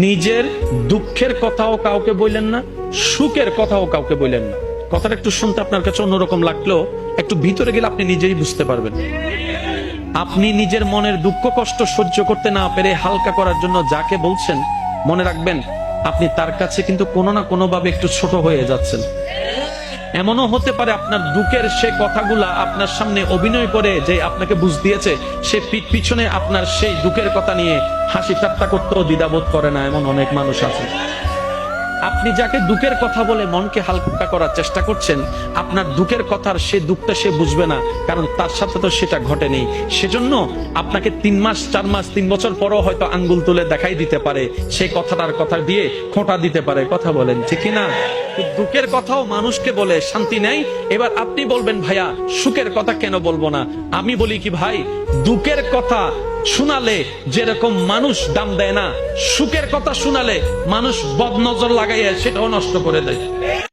নিজের দুঃখের কথাও কাউকে বললেন না, সুখের কথাও কাউকে বললেন না। কথাটা একটু শুনতে আপনার কাছে অন্যরকম লাগলেও একটু ভিতরে গেলে আপনি নিজেই বুঝতে পারবেন। আপনি নিজের মনের দুঃখ কষ্ট সহ্য করতে না পেরে হালকা করার জন্য যাকে বলছেন, মনে রাখবেন আপনি তার কাছে কিন্তু কোনো না কোনো ভাবে একটু ছোট হয়ে যাচ্ছেন। এমনও হতে পারে আপনার দুঃখের সে কথাগুলা আপনার সামনে অভিনয় করে যে আপনাকে বুঝ দিয়েছে, সে পিছনে আপনার সেই দুঃখের কথা নিয়ে হাসি ঠাট্টা করতেও দ্বিধাবোধ করে না, এমন অনেক মানুষ আছে। আপনি যাকে দুঃখের কথা বলে মনকে হালকা করার চেষ্টা করছেন, আপনার দুঃখের কথার সে দুঃখটা সে বুঝবে না, কারণ তার সাথে তো সেটা ঘটেনি। সেজন্য আপনাকে 3 মাস 4 মাস 3 বছর পরও হয়তো আঙ্গুল তুলে দেখাই দিতে পারে, সেই কথাটার কথা দিয়ে খোঁটা দিতে পারে। কথা বলেন ঠিক কিনা? দুঃখের কথাও মানুষকে বলে শান্তি নেই। এবার আপনি বলবেন ভাইয়া সুখের কথা কেন বলবো না? আমি বলি কি ভাই, দুঃখের কথা শোনালে যেরকম মানুষ দাম দেয় না, সুখের কথা শোনালে মানুষ বদনজর লাগাইয়া সেটাও নষ্ট করে দেয়।